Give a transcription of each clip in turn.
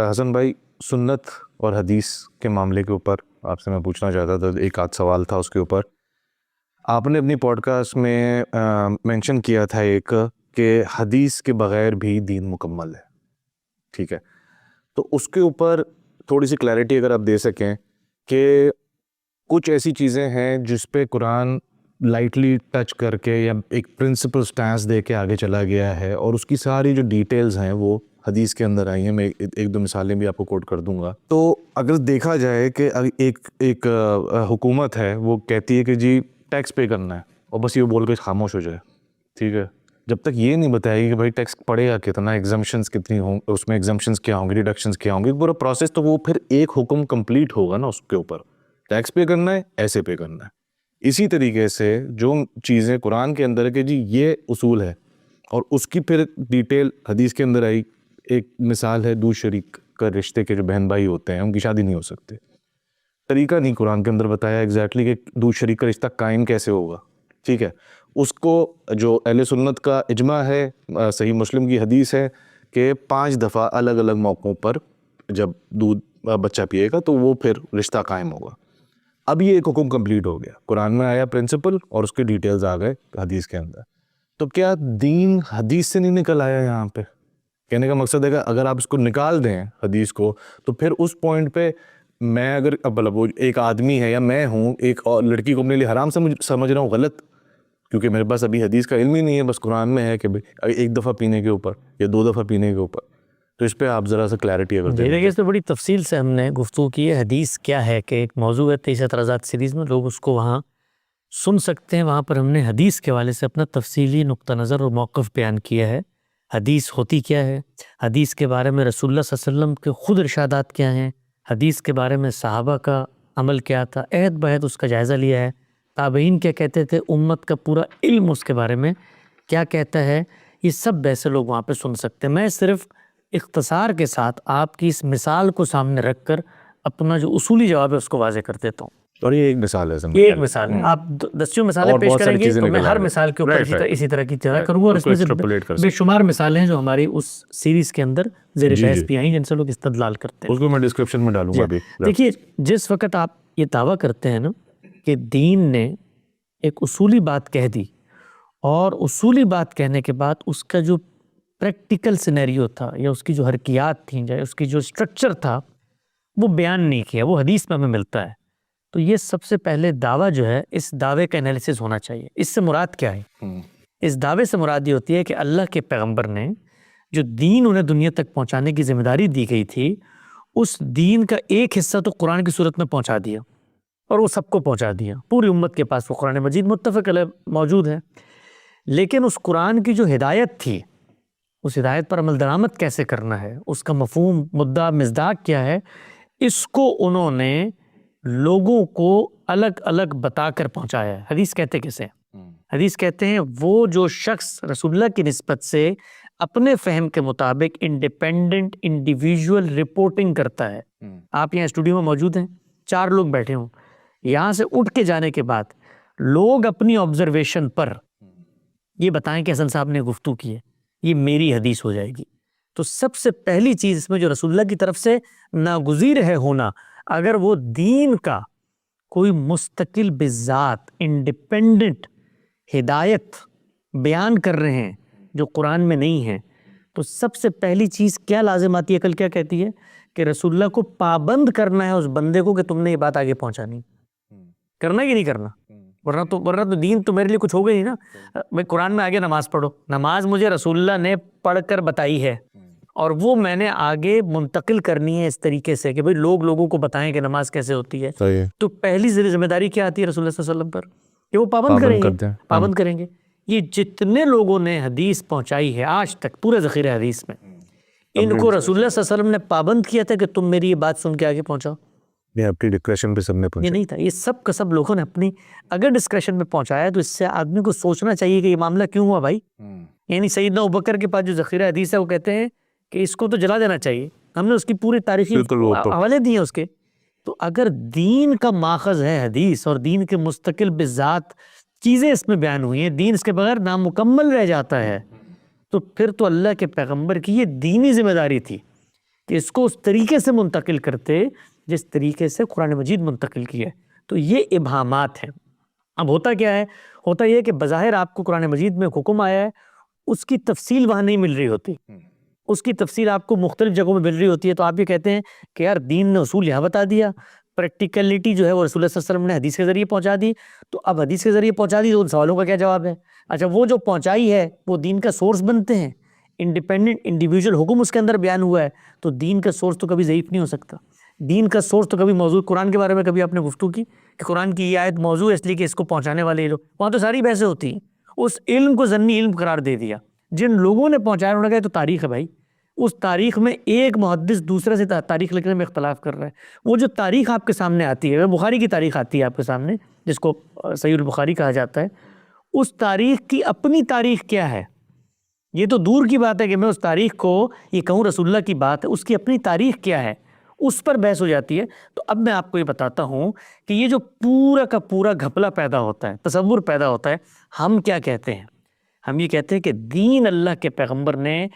حسن بھائی، سنت اور حدیث کے معاملے کے اوپر آپ سے میں پوچھنا چاہتا تھا، ایک آدھ سوال تھا اس کے اوپر. آپ نے اپنی پوڈ کاسٹ میں مینشن کیا تھا ایک کہ حدیث کے بغیر بھی دین مکمل ہے. ٹھیک ہے، تو اس کے اوپر تھوڑی سی کلیئرٹی اگر آپ دے سکیں کہ کچھ ایسی چیزیں ہیں جس پہ قرآن لائٹلی ٹچ کر کے یا ایک پرنسپل سٹانس دے کے آگے چلا گیا ہے اور اس کی ساری جو ڈیٹیلز ہیں وہ حدیث کے اندر آئی ہیں. میں ایک دو مثالیں بھی آپ کو کوٹ کر دوں گا. تو اگر دیکھا جائے کہ ایک حکومت ہے، وہ کہتی ہے کہ جی ٹیکس پے کرنا ہے اور بس یہ بول کے خاموش ہو جائے. ٹھیک ہے، جب تک یہ نہیں بتائے گی کہ بھائی ٹیکس پڑے گا کتنا، ایگزمپشنز کتنی ہوں، اس میں ایگزمپشنز کیا ہوں گی، ریڈکشنز کیا ہوں گی، پورا پروسیس، تو وہ پھر ایک حکم کمپلیٹ ہوگا نا اس کے اوپر. ٹیکس پے کرنا ہے، ایسے پے کرنا ہے. اسی طریقے سے جو چیزیں قرآن کے اندر ہے کہ جی یہ اصول ہے اور اس کی پھر ڈیٹیل حدیث کے اندر آئی. ایک مثال ہے دو شریک کا رشتے کے جو بہن بھائی ہوتے ہیں ان کی شادی نہیں ہو سکتے. طریقہ نہیں قرآن کے اندر بتایا ایگزیکٹلی کہ دو شریک کا رشتہ قائم کیسے ہوگا. ٹھیک ہے، اس کو جو اہل سنت کا اجماع ہے، صحیح مسلم کی حدیث ہے کہ 5 دفعہ الگ الگ موقعوں پر جب دودھ بچہ پیے گا تو وہ پھر رشتہ قائم ہوگا. اب یہ ایک حکم کمپلیٹ ہو گیا، قرآن میں آیا پرنسپل اور اس کے ڈیٹیلز آ گئے حدیث کے اندر. تو کیا دین حدیث سے نہیں نکل آیا؟ یہاں پہ کہنے کا مقصد ہے کہ اگر آپ اس کو نکال دیں حدیث کو تو پھر اس پوائنٹ پہ میں اگر وہ ایک آدمی ہے یا میں ہوں ایک اور لڑکی کو اپنے لیے حرام سمجھ رہا ہوں، غلط، کیونکہ میرے پاس ابھی حدیث کا علم ہی نہیں ہے، بس قرآن میں ہے کہ ایک دفعہ پینے کے اوپر یا 2 دفعہ پینے کے اوپر. تو اس پہ آپ ذرا سا کلیئرٹی اگر دیں. دیکھیے، اس پہ بڑی تفصیل سے ہم نے گفتگو کی ہے. حدیث کیا ہے کہ ایک موضوع ہے 23 اعتراضات سیریز میں، لوگ اس کو وہاں سن سکتے ہیں. وہاں پر ہم نے حدیث کے حوالے سے اپنا تفصیلی نقطہ نظر اور موقف بیان کیا ہے. حدیث ہوتی کیا ہے، حدیث کے بارے میں رسول اللہ صلی اللہ علیہ وسلم کے خود ارشادات کیا ہیں، حدیث کے بارے میں صحابہ کا عمل کیا تھا، عہد بہد اس کا جائزہ لیا ہے، تابعین کیا کہتے تھے، امت کا پورا علم اس کے بارے میں کیا کہتا ہے. یہ سب ویسے لوگ وہاں پہ سن سکتے ہیں. میں صرف اختصار کے ساتھ آپ کی اس مثال کو سامنے رکھ کر اپنا جو اصولی جواب ہے اس کو واضح کر دیتا ہوں. اور یہ ایک مثال ہے، یہ ایک مثال ہے. آپ دسیوں مثالیں پیش کریں گے تو میں ہر مثال کے اوپر اسی طرح کی چرچا کروں گا، اور اس میں سے بے شمار مثالیں ہیں جو ہماری اس سیریز کے اندر زیر بحث بھی آئیں جن سے لوگ استدلال کرتے ہیں. اس کو میں ڈسکرپشن میں ڈالوں گا ابھی. دیکھیے، جس وقت آپ یہ دعویٰ کرتے ہیں نا کہ دین نے ایک اصولی بات کہہ دی اور اصولی بات کہنے کے بعد اس کا جو پریکٹیکل سینیریو تھا یا اس کی جو حرکیات تھیں یا اس کی جو سٹرکچر تھا وہ بیان نہیں کیا، وہ حدیث میں ہمیں ملتا ہے. تو یہ سب سے پہلے دعویٰ جو ہے، اس دعوے کا انالیسس ہونا چاہیے. اس سے مراد کیا ہے؟ اس دعوے سے مراد یہ ہوتی ہے کہ اللہ کے پیغمبر نے جو دین انہیں دنیا تک پہنچانے کی ذمہ داری دی گئی تھی، اس دین کا ایک حصہ تو قرآن کی صورت میں پہنچا دیا اور وہ سب کو پہنچا دیا. پوری امت کے پاس وہ قرآن مجید متفق علیہ موجود ہے. لیکن اس قرآن کی جو ہدایت تھی، اس ہدایت پر عمل درآمد کیسے کرنا ہے، اس کا مفہوم، مدعا، مصداق کیا ہے، اس کو انہوں نے لوگوں کو الگ الگ بتا کر پہنچایا ہے. حدیث کہتے کیسے؟ حدیث کہتے ہیں وہ جو شخص رسول اللہ کی نسبت سے اپنے فہم کے مطابق انڈیپینڈنٹ انڈیویژول رپورٹنگ کرتا ہے. آپ یہاں اسٹوڈیو میں موجود ہیں، 4 لوگ بیٹھے ہوں، یہاں سے اٹھ کے جانے کے بعد لوگ اپنی آبزرویشن پر یہ بتائیں کہ حسن صاحب نے گفتگو کی ہے، یہ میری حدیث ہو جائے گی. تو سب سے پہلی چیز اس میں جو رسول اللہ کی طرف سے ناگزیر ہے ہونا، اگر وہ دین کا کوئی مستقل بذات انڈیپینڈنٹ ہدایت بیان کر رہے ہیں جو قرآن میں نہیں ہے، تو سب سے پہلی چیز کیا لازم آتی ہے؟ عقل کیا کہتی ہے؟ کہ رسول اللہ کو پابند کرنا ہے اس بندے کو کہ تم نے یہ بات آگے پہنچانی. کرنا کہ نہیں کرنا؟ ورنہ تو دین تو میرے لیے کچھ ہو گئی نا. میں قرآن میں آگے نماز پڑھو، نماز مجھے رسول اللہ نے پڑھ کر بتائی ہے اور وہ میں نے آگے منتقل کرنی ہے اس طریقے سے کہ بھئی لوگوں کو بتائیں کہ نماز کیسے ہوتی ہے. تو پہلی ذمہ داری کیا آتی ہے رسول اللہ صلی اللہ علیہ وسلم پر؟ کہ وہ پابند کریں گے. یہ جتنے لوگوں نے حدیث پہنچائی ہے آج تک پورے ذخیرہ حدیث میں، ان کو رسول اللہ صلی اللہ علیہ وسلم نے پابند کیا تھا کہ تم میری یہ بات سن کے آگے پہنچاؤ. یہ اپنی ڈسکریشن پہ سب نے پہنچا، یہ نہیں تھا. یہ سب کا سب لوگوں نے اپنی اگر ڈسکریشن میں پہنچایا تو اس سے آدمی کو سوچنا چاہیے کہ یہ معاملہ کیوں ہوا بھائی. یعنی سیدنا ابوبکر کے پاس جو ذخیرہ حدیث ہے وہ کہتے ہیں کہ اس کو تو جلا دینا چاہیے. ہم نے اس کی پوری تاریخی حوالے دیے ہیں اس کے. تو اگر دین کا ماخذ ہے حدیث اور دین کے مستقل بذات چیزیں اس میں بیان ہوئی ہیں، دین اس کے بغیر نامکمل رہ جاتا ہے، تو پھر تو اللہ کے پیغمبر کی یہ دینی ذمہ داری تھی کہ اس کو اس طریقے سے منتقل کرتے جس طریقے سے قرآن مجید منتقل کیا ہے. تو یہ ابہامات ہیں. اب ہوتا کیا ہے؟ ہوتا یہ ہے کہ بظاہر آپ کو قرآن مجید میں حکم آیا ہے، اس کی تفصیل وہاں نہیں مل رہی ہوتی، اس کی تفصیل آپ کو مختلف جگہوں میں مل رہی ہوتی ہے. تو آپ یہ کہتے ہیں کہ یار دین نے اصول یہاں بتا دیا، پریکٹیکلٹی جو ہے وہ رسول اللہ صلی اللہ علیہ وسلم نے حدیث کے ذریعے پہنچا دی. تو اب حدیث کے ذریعے پہنچا دی تو ان سوالوں کا کیا جواب ہے؟ اچھا وہ جو پہنچائی ہے وہ دین کا سورس بنتے ہیں، انڈیپینڈنٹ انڈیویجول حکم اس کے اندر بیان ہوا ہے، تو دین کا سورس تو کبھی ضعیف نہیں ہو سکتا. دین کا سورس تو کبھی موضوع. قرآن کے بارے میں کبھی آپ نے گفتگو کی کہ قرآن کی یہ آیت موضوع ہے اس لیے کہ اس کو پہنچانے والے لوگ، وہاں تو ساری بحثیں ہوتی ہیں. اس علم کو ضمنی علم قرار دے دیا. جن لوگوں نے پہنچایا انہوں نے کہا تو تاریخ ہے بھائی، اس تاریخ میں ایک محدث دوسرے سے تاریخ لکھنے میں اختلاف کر رہا ہے. وہ جو تاریخ آپ کے سامنے آتی ہے، بخاری کی تاریخ آتی ہے آپ کے سامنے جس کو صحیح البخاری کہا جاتا ہے، اس تاریخ کی اپنی تاریخ کیا ہے؟ یہ تو دور کی بات ہے کہ میں اس تاریخ کو یہ کہوں رسول اللہ کی بات ہے، اس کی اپنی تاریخ کیا ہے، اس پر بحث ہو جاتی ہے. تو اب میں آپ کو یہ بتاتا ہوں کہ یہ جو پورا کا پورا گھپلا پیدا ہوتا ہے، تصور پیدا ہوتا ہے، ہم کیا کہتے ہیں؟ ہم یہ کہتے ہیں کہ دین اللہ کے پیغمبر نے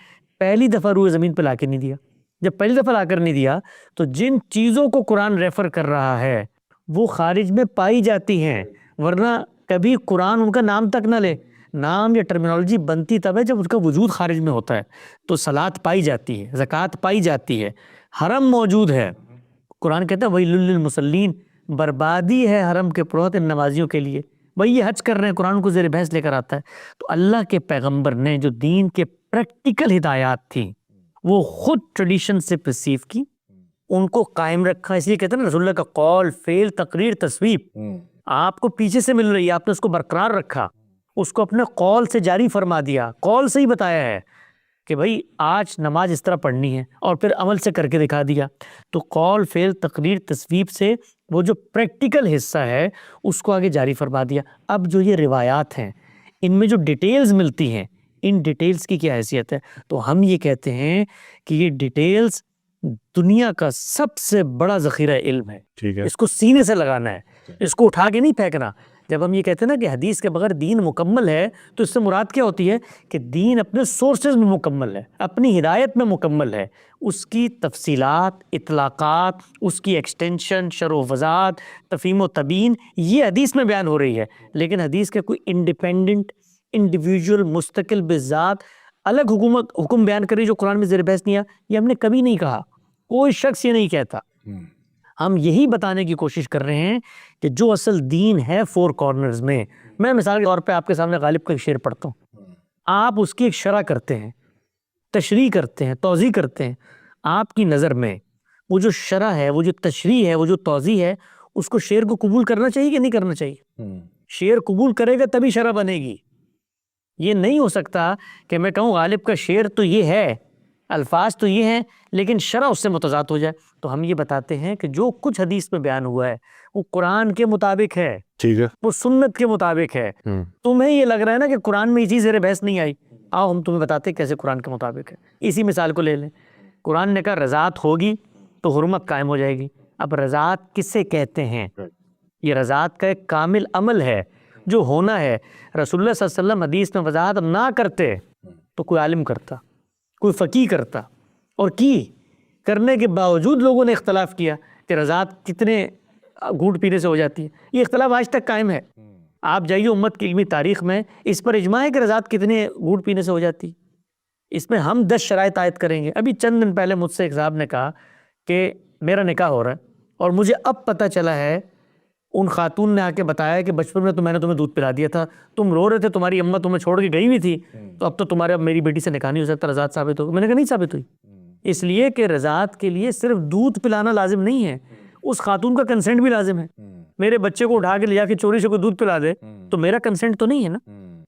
پہلی دفعہ روئے زمین پہ لا کے نہیں دیا. جب پہلی دفعہ لا کر نہیں دیا تو جن چیزوں کو قرآن ریفر کر رہا ہے وہ خارج میں پائی جاتی ہیں، ورنہ کبھی قرآن ان کا نام تک نہ لے. نام یا ٹرمینالوجی بنتی تب ہے جب اس کا وجود خارج میں ہوتا ہے. تو صلاۃ پائی جاتی ہے، زکوٰۃ پائی جاتی ہے، حرم موجود ہے. قرآن کہتا ہے وَيْلٌ لِّلْمُصَلِّينَ، بربادی ہے حرم کے پروت نمازیوں کے لیے. وہی یہ حج کر رہے ہیں، قرآن کو زیر بحث لے کر آتا ہے. تو اللہ کے پیغمبر نے جو دین کے پریکٹیکل ہدایات تھیں وہ خود ٹریڈیشن سے پرسیو کی، ان کو قائم رکھا. اس لیے کہتے ہیں نا رسول اللہ کا قول، فعل، تقریر، تصویب آپ کو پیچھے سے مل رہی ہے، آپ نے اس کو برقرار رکھا، اس کو اپنے قول سے جاری فرما دیا. قول سے ہی بتایا ہے کہ بھائی آج نماز اس طرح پڑھنی ہے، اور پھر عمل سے کر کے دکھا دیا. تو قول، فعل، تقریر، تصویب سے وہ جو پریکٹیکل حصہ ہے اس کو آگے جاری فرما دیا. اب جو یہ روایات ہیں ان میں جو ڈیٹیلز ملتی ہیں، ان ڈیٹیلز کی کیا حیثیت ہے؟ تو ہم یہ کہتے ہیں کہ یہ ڈیٹیلز دنیا کا سب سے بڑا ذخیرہ علم ہے. ٹھیک ہے. اس کو سینے سے لگانا ہے، اس کو اٹھا کے نہیں پھینکنا. جب ہم یہ کہتے ہیں نا کہ حدیث کے بغیر دین مکمل ہے تو اس سے مراد کیا ہوتی ہے؟ کہ دین اپنے سورسز میں مکمل ہے، اپنی ہدایت میں مکمل ہے. اس کی تفصیلات، اطلاقات، اس کی ایکسٹینشن، شرح و وضاحت، تفہیم و تبیین یہ حدیث میں بیان ہو رہی ہے. لیکن حدیث کے کوئی انڈیپینڈنٹ انڈیویجول مستقل بذات الگ حکم بیان کری جو قرآن میں زیر بحث نہیں ہے، یہ ہم نے کبھی نہیں کہا. کوئی شخص یہ نہیں کہتا. ہم یہی بتانے کی کوشش کر رہے ہیں کہ جو اصل دین ہے فور کارنرز میں. میں مثال کے طور پہ آپ کے سامنے غالب کا ایک شعر پڑھتا ہوں، آپ اس کی ایک شرح کرتے ہیں، تشریح کرتے ہیں، توضیح کرتے ہیں. آپ کی نظر میں وہ جو شرح ہے، وہ جو تشریح ہے، وہ جو توضیح ہے، اس کو شعر کو قبول کرنا چاہیے کہ نہیں کرنا چاہیے؟ شعر قبول کرے گا تبھی شرح بنے گی. یہ نہیں ہو سکتا کہ میں کہوں غالب کا شعر تو یہ ہے، الفاظ تو یہ ہیں، لیکن شرح اس سے متضاد ہو جائے. تو ہم یہ بتاتے ہیں کہ جو کچھ حدیث میں بیان ہوا ہے وہ قرآن کے مطابق ہے، ٹھیک ہے، وہ سنت کے مطابق ہے. تمہیں یہ لگ رہا ہے نا کہ قرآن میں یہ چیز زیر بحث نہیں آئی، آؤ ہم تمہیں بتاتے ہیں کیسے قرآن کے مطابق ہے. اسی مثال کو لے لیں. قرآن نے کہا رضاعت ہوگی تو حرمت قائم ہو جائے گی. اب رضاعت کسے کہتے ہیں؟ یہ رضاعت کا ایک کامل عمل ہے جو ہونا ہے. رسول اللہ صلی اللہ علیہ وسلم حدیث میں وضاحت نہ کرتے تو کوئی عالم کرتا، کوئی فقیہ کرتا، اور کرنے کے باوجود لوگوں نے اختلاف کیا کہ رضاعت کتنے گھونٹ پینے سے ہو جاتی ہے. یہ اختلاف آج تک قائم ہے. آپ جائیے امت کی علمی تاریخ میں، اس پر اجماع ہے کہ رضاعت کتنے گھونٹ پینے سے ہو جاتی. اس میں ہم 10 شرائط عائد کریں گے. ابھی چند دن پہلے مجھ سے ایک صاحب نے کہا کہ میرا نکاح ہو رہا ہے اور مجھے اب پتہ چلا ہے، ان خاتون نے آ کے بتایا کہ بچپن میں تو میں نے تمہیں دودھ پلا دیا تھا، تم رو رہے تھے، تمہاری اماں تمہیں چھوڑ کے گئی ہوئی تھی، تو اب تو تمہارے اب میری بیٹی سے نکاح نہیں ہو سکتا، رضاعت ثابت ہو. میں نے کہا نہیں ثابت ہوئی، اس لیے کہ رضاعت کے لیے صرف دودھ پلانا لازم نہیں ہے، اس خاتون کا کنسنٹ بھی لازم ہے. میرے بچے کو اٹھا کے لے جا کے چوری سے کوئی دودھ پلا دے تو میرا کنسنٹ تو نہیں ہے نا.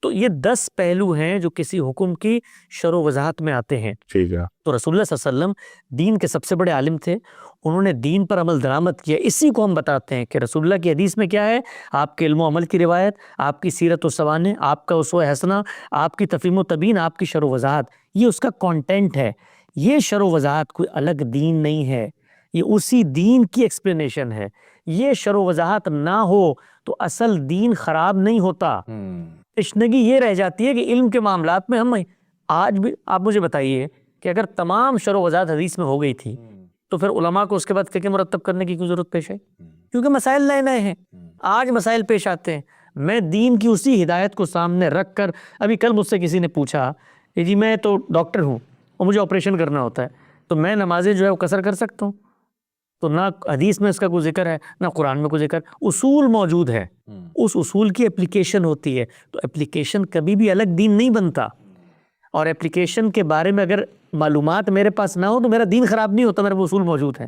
تو یہ 10 پہلو ہیں جو کسی حکم کی شرح و وضاحت میں آتے ہیں. ٹھیک ہے. تو رسول اللہ صلی اللہ علیہ وسلم دین کے سب سے بڑے عالم تھے، انہوں نے دین پر عمل درآمد کیا. اسی کو ہم بتاتے ہیں کہ رسول اللہ کی حدیث میں کیا ہے، آپ کے علم و عمل کی روایت، آپ کی سیرت و سوانح، آپ کا اسوہ حسنہ، آپ کی تفہیم و تبیین، آپ کی شرح و وضاحت، یہ اس کا کانٹینٹ ہے. یہ شرح و وضاحت کوئی الگ دین نہیں ہے، یہ اسی دین کی ایکسپلینیشن ہے. یہ شرح و وضاحت نہ ہو تو اصل دین خراب نہیں ہوتا. تشنگی یہ رہ جاتی ہے کہ علم کے معاملات میں ہم آج بھی، آپ مجھے بتائیے کہ کہ اگر تمام شرح و وضاحت حدیث میں ہو گئی تھی تو پھر علماء کو اس کے بعد فقہ مرتب کرنے کی کوئی ضرورت پیش آئی؟ کیونکہ مسائل نئے نئے ہیں، آج مسائل پیش آتے ہیں۔ میں دین کی اسی ہدایت کو سامنے رکھ کر، ابھی کل مجھ سے کسی نے پوچھا کہ جی میں تو ڈاکٹر ہوں اور مجھے آپریشن کرنا ہوتا ہے، تو میں نمازیں جو ہے وہ قصر کر سکتا ہوں؟ تو نہ حدیث میں اس کا کوئی ذکر ہے، نہ قرآن میں کوئی ذکر۔ اصول موجود ہے، اس اصول کی اپلیکیشن ہوتی ہے، تو اپلیکیشن کبھی بھی الگ دین نہیں بنتا، اور اپلیکیشن کے بارے میں اگر معلومات میرے پاس نہ ہو تو میرا دین خراب نہیں ہوتا، میرے وہ اصول موجود ہیں۔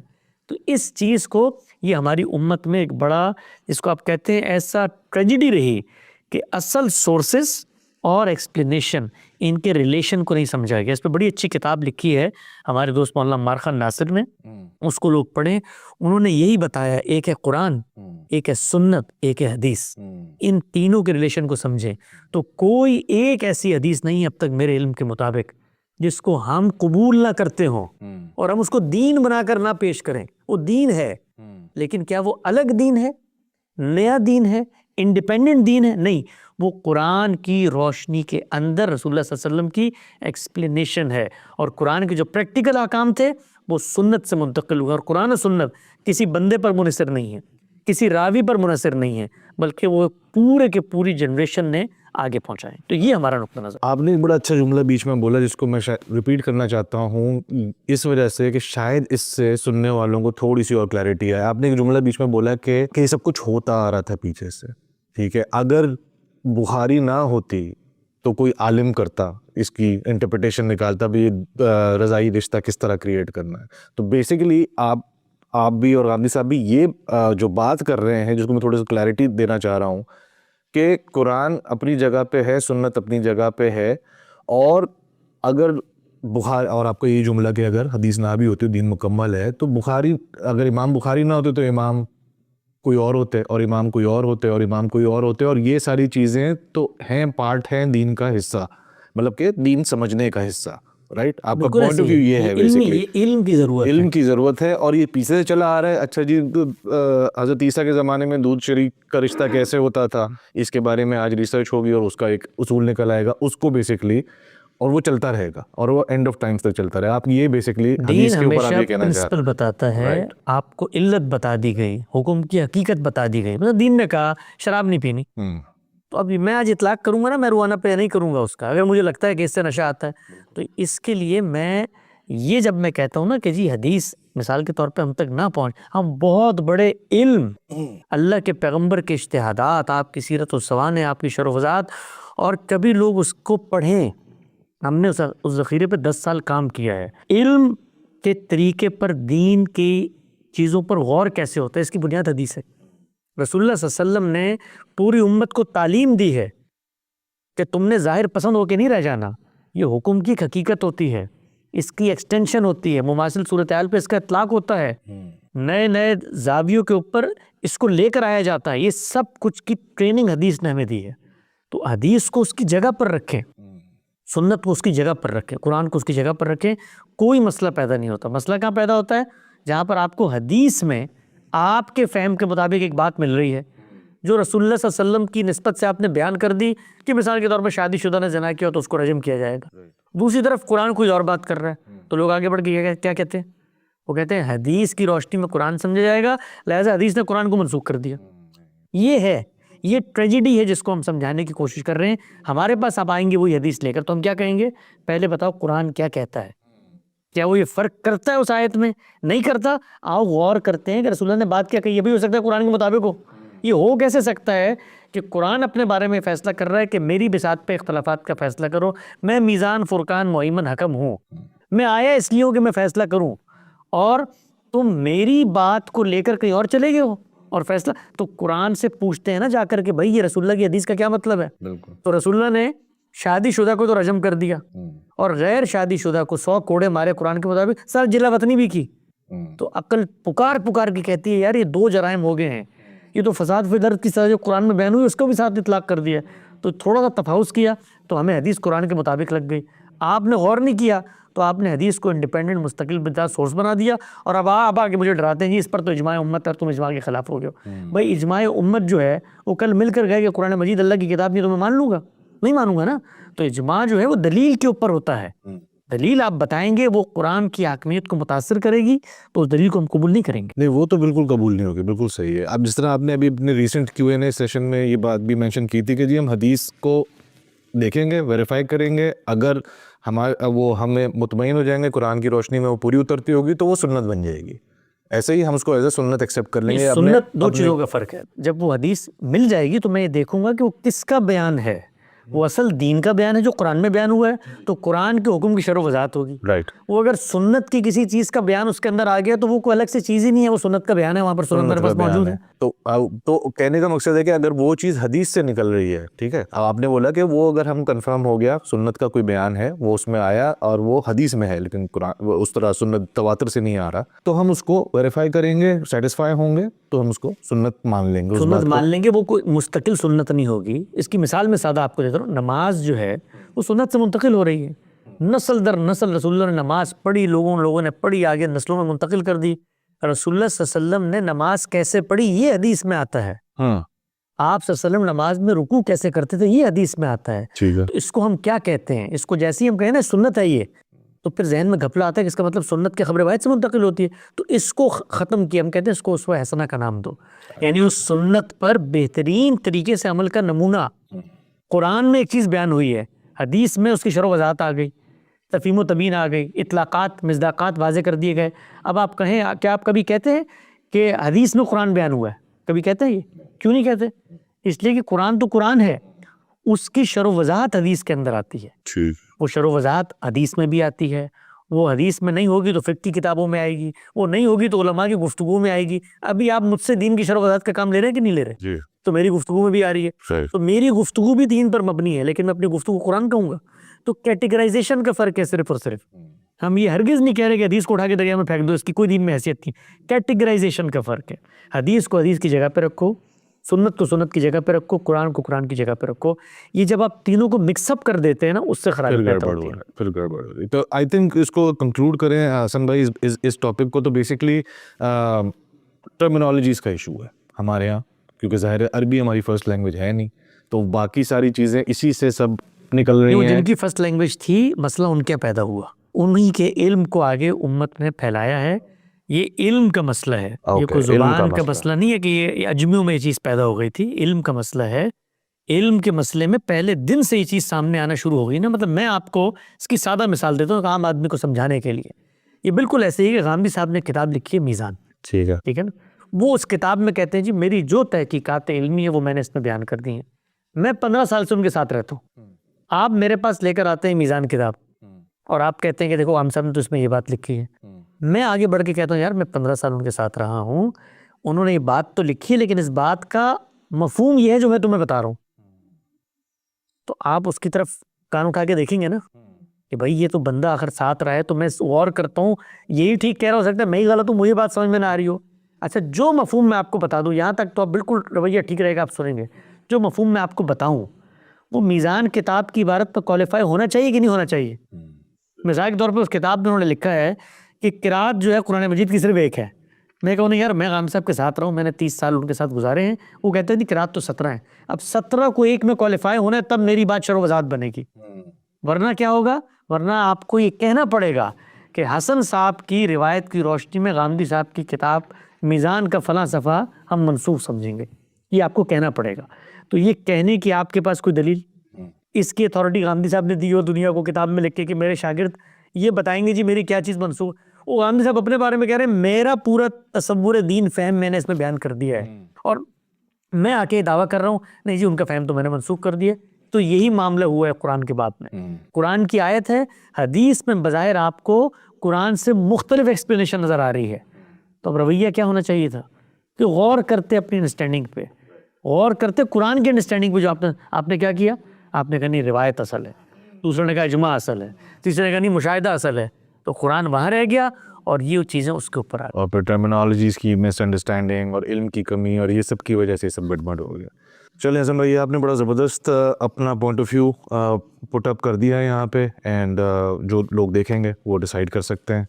تو اس چیز کو، یہ ہماری امت میں ایک بڑا، جس کو آپ کہتے ہیں ایسا ٹریجڈی رہی کہ اصل سورسز اور ایکسپلینیشن ان کے ریلیشن کو نہیں سمجھا گیا۔ اس پہ بڑی اچھی کتاب لکھی ہے ہمارے دوست مولانا عمار خان ناصر نے، اس کو لوگ پڑھیں۔ انہوں نے یہی بتایا، ایک ہے قرآن، ایک ہے سنت، ایک ہے حدیث، ان تینوں کے ریلیشن کو سمجھیں تو کوئی ایک ایسی حدیث نہیں اب تک میرے علم کے مطابق جس کو ہم قبول نہ کرتے ہوں اور ہم اس کو دین بنا کر نہ پیش کریں۔ وہ دین ہے، لیکن کیا وہ الگ دین ہے، نیا دین ہے، انڈیپینڈنٹ دین ہے؟ نہیں، وہ قرآن کی روشنی کے اندر رسول اللہ صلی اللہ علیہ وسلم کی ایکسپلینیشن ہے، اور قرآن کے جو پریکٹیکل احکام تھے وہ سنت سے منتقل ہوئے، اور قرآن و سنت کسی بندے پر منحصر نہیں ہے، کسی راوی پر منحصر نہیں ہے، بلکہ وہ پورے کے پوری جنریشن نے آگے پہنچائے۔ تو یہ ہمارا نقطہ نظر۔ آپ نے ایک بڑا اچھا جملہ بیچ میں بولا جس کو میں ریپیٹ کرنا چاہتا ہوں، اس وجہ سے کہ شاید اس سے سننے والوں کو تھوڑی سی اور کلیئرٹی آئے۔ آپ نے ایک جملہ بیچ میں بولا کہ یہ سب کچھ ہوتا آ رہا تھا پیچھے سے، ٹھیک ہے، اگر بخاری نہ ہوتی تو کوئی عالم کرتا، اس کی انٹرپریٹیشن نکالتا بھی رضائی رشتہ کس طرح کریٹ کرنا ہے۔ تو بیسیکلی آپ بھی اور غامدی صاحب بھی یہ جو بات کر رہے ہیں، جس کو میں تھوڑی سی کلیئرٹی دینا چاہ رہا ہوں کہ قرآن اپنی جگہ پہ ہے، سنت اپنی جگہ پہ ہے، اور اگر بخاری، اور آپ کا یہ جملہ کہ اگر حدیث نہ بھی ہوتی دین مکمل ہے، تو بخاری، اگر امام بخاری نہ ہوتے تو امام کوئی اور ہوتے، اور امام کوئی اور ہوتے، اور امام کوئی اور ہوتے، اور یہ ساری چیزیں تو ہیں، پارٹ ہیں دین کا حصہ، مطلب کہ دین سمجھنے کا حصہ، رائٹ؟ آپ کا پوائنٹ آف ویو یہ ہے بیسیکلی، علم کی ضرورت، علم کی ضرورت ہے، اور یہ پیچھے سے چلا آ رہا ہے۔ اچھا جی، حضرت عیسیٰ کے زمانے میں دودھ شریک کا رشتہ کیسے ہوتا تھا، اس کے بارے میں آج ریسرچ ہوگی اور اس کا ایک اصول نکل آئے گا، اس کو بیسیکلی، اور وہ چلتا رہے گا، اور وہ اینڈ آف ٹائمز تک چلتا رہے۔ آپ یہ بیسیکلی حدیث کے اوپر آپ یہ کہنا چاہ رہے ہیں۔ پرنسپل بتاتا ہے، آپ کو علت بتا دی گئی، حکم کی حقیقت بتا دی گئی۔ مطلب دین نے کہا شراب نہیں پینی، تو ابھی میں آج اطلاق کروں گا نا، میں روانہ پہ نہیں کروں گا اس کا، اگر مجھے لگتا ہے کہ اس سے نشہ آتا ہے، تو اس کے لیے میں یہ، جب میں کہتا ہوں نا کہ جی حدیث مثال کے طور پہ ہم تک نہ پہنچ، ہم بہت بڑے علم، اللہ کے پیغمبر کے اجتہادات، آپ کی سیرت و سوانح، آپ کی شرح و وضاحت، اور کبھی لوگ اس کو پڑھیں، ہم نے اس ذخیرے پہ 10 سال کام کیا ہے۔ علم کے طریقے پر دین کی چیزوں پر غور کیسے ہوتا ہے، اس کی بنیاد حدیث ہے۔ رسول اللہ صلی اللہ علیہ وسلم نے پوری امت کو تعلیم دی ہے کہ تم نے ظاہر پسند ہو کے نہیں رہ جانا، یہ حکم کی حقیقت ہوتی ہے، اس کی ایکسٹینشن ہوتی ہے، مماثل صورتحال پہ اس کا اطلاق ہوتا ہے، نئے نئے زاویوں کے اوپر اس کو لے کر آیا جاتا ہے۔ یہ سب کچھ کی ٹریننگ حدیث نے ہمیں دی ہے۔ تو حدیث کو اس کی جگہ پر رکھیں، سنت کو اس کی جگہ پر رکھیں، قرآن کو اس کی جگہ پر رکھیں، کوئی مسئلہ پیدا نہیں ہوتا۔ مسئلہ کہاں پیدا ہوتا ہے؟ جہاں پر آپ کو حدیث میں آپ کے فہم کے مطابق ایک بات مل رہی ہے جو رسول اللہ صلی اللہ علیہ وسلم کی نسبت سے آپ نے بیان کر دی، کہ مثال کے طور پر شادی شدہ نے زنا کیا تو اس کو رجم کیا جائے گا۔ دوسری طرف قرآن کوئی اور بات کر رہا ہے، تو لوگ آگے بڑھ کے کیا کہتے ہیں؟ وہ کہتے ہیں حدیث کی روشنی میں قرآن سمجھا جائے گا، لہٰذا حدیث نے قرآن کو منسوخ کر دیا۔ یہ ہے، یہ ٹریجڈی ہے جس کو ہم سمجھانے کی کوشش کر رہے ہیں۔ ہمارے پاس آپ آئیں گے وہی حدیث لے کر، تو ہم کیا کہیں گے؟ پہلے بتاؤ قرآن کیا کہتا ہے، کیا وہ یہ فرق کرتا ہے اس آیت میں؟ نہیں کرتا۔ آؤ غور کرتے ہیں کہ رسول اللہ نے بات کیا کہی، یہ بھی ہو سکتا ہے قرآن کے مطابق ہو۔ یہ ہو کیسے سکتا ہے کہ قرآن اپنے بارے میں فیصلہ کر رہا ہے کہ میری بساط پہ اختلافات کا فیصلہ کرو، میں میزان فرقان معین حکم ہوں، میں آیا اس لیے ہوں کہ میں فیصلہ کروں، اور تم میری بات کو لے کر کہیں اور چلے گئے ہو اور فیصلہ۔ تو قرآن سے پوچھتے ہیں نا جا کر کہ بھائی یہ رسول اللہ کی حدیث کا کیا مطلب ہے؟ تو رسول اللہ نے شادی شدہ کو تو رجم کر دیا، اور غیر شادی شدہ کو 100 کوڑے مارے قرآن کے مطابق، سر جلا وطنی بھی کی۔ تو عقل پکار کے کہتی ہے یار یہ 2 جرائم ہو گئے ہیں، یہ تو فساد فی الارض کی سزا جو قرآن میں بیان ہوئی اس کو بھی ساتھ اطلاق کر دیا۔ تو تھوڑا سا تفحص کیا تو ہمیں حدیث قرآن کے مطابق لگ گئی۔ آپ نے غور نہیں کیا تو آپ نے حدیث کو انڈیپینڈنٹ مستقل بتا سورس بنا دیا، اور اب آ کے مجھے ڈراتے ہیں جی اس پر تو اجماع امت ہے، تم اجماع کے خلاف ہو گئے ہو۔ بھائی اجماع امت جو ہے وہ کل مل کر گئے کہ قرآن مجید اللہ کی کتاب نہیں، تو میں مان لوں گا؟ نہیں مانوں گا نا۔ تو اجماع جو ہے وہ دلیل کے اوپر ہوتا ہے، دلیل آپ بتائیں گے وہ قرآن کی حاکمیت کو متاثر کرے گی تو اس دلیل کو ہم قبول نہیں کریں گے. نہیں وہ تو بالکل قبول نہیں ہوگی. بالکل صحیح ہے. اب جس طرح آپ نے ابھی اپنے ریسنٹ Q&A سیشن میں یہ بات بھی مینشن کی تھی کہ جی ہم حدیث کو دیکھیں گے, ویریفائی کریں گے, اگر وہ ہمیں مطمئن ہو جائیں گے قرآن کی روشنی میں وہ پوری اترتی ہوگی تو وہ سنت بن جائے گی. ایسے ہی ہم اس کو ایز اے سنت ایکسیپٹ کر لیں گے. سنت دو چیزوں کا فرق ہے. جب وہ حدیث مل جائے گی تو میں یہ دیکھوں گا کہ وہ کس کا بیان ہے. وہ اصل دین کا بیان ہے جو قرآن میں بیان ہوا ہے تو قرآن کے حکم کی شرح و وضاحت ہوگی. رائٹ. وہ اگر سنت کی کسی چیز کا بیان اس کے اندر آ گیا تو وہ کوئی الگ سے چیز ہی نہیں ہے, وہ سنت کا بیان ہے, وہاں پر سنت میرے پاس موجود ہے. تو کہنے کا مقصد ہے کہ اگر وہ چیز حدیث سے نکل رہی ہے, ٹھیک ہے, اب آپ نے بولا کہ وہ اگر ہم کنفرم ہو گیا سنت کا کوئی بیان ہے وہ اس میں آیا اور وہ حدیث میں ہے لیکن قرآن اس طرح سنت تواتر سے نہیں آ رہا, تو ہم اس کو ویریفائی کریں گے, سیٹسفائی ہوں گے تو ہم اس کو سنت مان لیں گے. سنت مان لیں گے. وہ کوئی مستقل سنت نہیں ہوگی. اس کی مثال میں سادہ آپ کو دیتا ہوں. نماز جو ہے وہ سنت سے منتقل ہو رہی ہے. نسل در نسل رسول اللہ نے نماز پڑھی, لوگوں نے پڑھی, آگے نسلوں میں منتقل کر دی. رسول اللہ صلی اللہ علیہ وسلم نے نماز کیسے پڑھی یہ حدیث میں آتا ہے. آپ صلی اللہ علیہ وسلم نماز میں رکوع کیسے کرتے تھے یہ حدیث میں آتا ہے. تو اس کو ہم کیا کہتے ہیں؟ اس کو جیسے ہی ہم کہیں نا سنت ہے یہ, تو پھر ذہن میں گھپلا آتا ہے کہ اس کا مطلب سنت کے خبر روایت سے منتقل ہوتی ہے. تو اس کو ختم کیا, ہم کہتے ہیں اس کو اسوہ حسنہ کا نام دو. یعنی اس سنت پر بہترین طریقے سے عمل کا نمونہ. قرآن میں ایک چیز بیان ہوئی ہے, حدیث میں اس کی شرح و وضاحت آ گئی, تفہیم و تبیین آ گئی, اطلاقات مصداقات واضح کر دیے گئے. اب آپ کہیں, کیا آپ کبھی کہتے ہیں کہ حدیث میں قرآن بیان ہوا ہے؟ کبھی کہتے ہیں یہ؟ کیوں نہیں کہتے؟ اس لیے کہ قرآن تو قرآن ہے, اس کی شرح و وضاحت حدیث کے اندر آتی ہے. وہ شرح و وضاحت حدیث میں بھی آتی ہے. وہ حدیث میں نہیں ہوگی تو فقہ کی کتابوں میں آئے گی, وہ نہیں ہوگی تو علماء کی گفتگو میں آئے گی. ابھی آپ مجھ سے دین کی شرح و وضاحت کا کام لے رہے ہیں کہ نہیں لے رہے؟ تو میری گفتگو میں بھی آ رہی ہے. تو میری گفتگو بھی دین پر مبنی ہے لیکن میں اپنی گفتگو قرآن کہوں گا. تو کیٹیگرائزیشن کا فرق ہے صرف اور صرف. ہم یہ ہرگز نہیں کہہ رہے کہ حدیث کو اٹھا کے دریا میں پھینک دو, اس کی کوئی دین میں حیثیت نہیں. کیٹیگرائزیشن کا فرق ہے. حدیث کو حدیث کی جگہ پہ رکھو, سنت کو سنت کی جگہ پہ رکھو, قرآن کو قرآن کی جگہ پہ رکھو. یہ جب آپ تینوں کو مکس اپ کر دیتے ہیں نا اس سے خرابی پیدا ہوتی ہے. پھر گڑبڑ ہوتی ہے. تو آئی تھنک اس کو کنکلوڈ کریں حسن بھائی اس ٹاپک کو. تو بیسکلی ٹرمینالوجیز کا ایشو ہے ہمارے یہاں, کیونکہ ظاہر عربی ہماری فرسٹ لینگویج ہے نہیں, تو باقی ساری چیزیں اسی سے سب نکل رہی ہیں. جن کی فرسٹ لینگویج تھی مسئلہ ان کیا پیدا ہوا, انہی کے علم کو آگے امت نے پھیلایا ہے. یہ علم کا مسئلہ ہے, یہ کوئی زبان کا مسئلہ نہیں ہے کہ یہ اجمیوں میں یہ چیز پیدا ہو گئی تھی. علم کا مسئلہ ہے. علم کے مسئلے میں پہلے دن سے یہ چیز سامنے آنا شروع ہو گئی نا. مطلب میں آپ کو اس کی سادہ مثال دیتا ہوں عام آدمی کو سمجھانے کے لیے. یہ بالکل ایسے ہی کہ غامدی صاحب نے کتاب لکھی ہے میزان, ٹھیک ہے نا. وہ اس کتاب میں کہتے ہیں جی میری جو تحقیقات علمی ہے وہ میں نے اس میں بیان کر دی ہیں. میں 15 سال سے ان کے ساتھ رہتا ہوں. آپ میرے پاس لے کر آتے ہیں میزان کتاب اور آپ کہتے ہیں کہ دیکھو عام صاحب نے تو اس میں یہ بات لکھی ہے. میں آگے بڑھ کے کہتا ہوں یار میں 15 سال ان کے ساتھ رہا ہوں, انہوں نے یہ بات تو لکھی ہے لیکن اس بات کا مفہوم یہ ہے جو میں تمہیں بتا رہا ہوں. تو آپ اس کی طرف کان اٹھا کے دیکھیں گے نا کہ بھائی یہ تو بندہ آخر ساتھ رہا ہے, تو میں غور کرتا ہوں یہی ٹھیک کہہ رہا ہو سکتا ہے میں ہی غلط ہوں, مجھے بات سمجھ میں نہ آ رہی ہو. اچھا جو مفہوم میں آپ کو بتا دوں یہاں تک تو آپ بالکل رویہ ٹھیک رہے گا, آپ سنیں گے. جو مفہوم میں آپ کو بتاؤں وہ میزان کتاب کی عبارت پر کوالیفائی ہونا چاہیے کہ نہیں ہونا چاہیے. مثال کے طور پہ اس کتاب میں انہوں نے لکھا ہے کہ قرات جو ہے قرآن مجید کی صرف ایک ہے. میں کہوں نہیں یار میں غام صاحب کے ساتھ رہا ہوں, میں نے 30 سال ان کے ساتھ گزارے ہیں. وہ کہتے ہیں قرات تو 17 ہیں. اب 17 کو ایک میں کوالیفائی ہونا ہے تب میری بات شرح و وضاحت بنے گی, ورنہ کیا ہوگا, ورنہ آپ کو یہ کہنا پڑے گا کہ حسن صاحب کی روایت کی روشنی میں غامدی صاحب کی کتاب میزان کا فلاں صفحہ ہم منسوخ سمجھیں گے. یہ آپ کو کہنا پڑے گا. تو یہ کہنے کی آپ کے پاس کوئی دلیل, اس کی اتھارٹی غامدی صاحب نے دی ہو دنیا کو کتاب میں لکھ کے کہ میرے شاگرد یہ بتائیں گے جی میری کیا چیز منسوخ. وہ غامدی صاحب اپنے بارے میں کہہ رہے ہیں میرا پورا تصور دین فہم میں نے اس میں بیان کر دیا ہے, اور میں آ کے دعویٰ کر رہا ہوں نہیں جی ان کا فہم تو میں نے منسوخ کر دیا. تو یہی معاملہ ہوا ہے قرآن کے باب میں. قرآن کی آیت ہے, حدیث میں بظاہر آپ کو قرآن سے مختلف ایکسپلینیشن نظر آ رہی ہے. تو اب رویہ کیا ہونا چاہیے تھا کہ غور کرتے اپنی انڈرسٹینڈنگ پہ, غور کرتے قرآن کی انڈرسٹینڈنگ پہ. جو آپ نے کیا کیا, آپ نے کہا نہیں روایت اصل ہے, دوسرے نے کہا اجماع اصل ہے, تیسرے نے کہا نہیں مشاہدہ اصل ہے. تو قرآن وہاں رہ گیا اور یہ چیزیں اس کے اوپر آ گئی. اور پھر ٹرمینالوجیز کی مس انڈرسٹینڈنگ اور علم کی کمی اور یہ سب کی وجہ سے سب گڑبڑ ہو گیا. چلیں حسن بھائی آپ نے بڑا زبردست اپنا پوائنٹ آف ویو پٹ اپ کر دیا ہے یہاں پہ, اینڈ جو لوگ دیکھیں گے وہ ڈیسائیڈ کر سکتے ہیں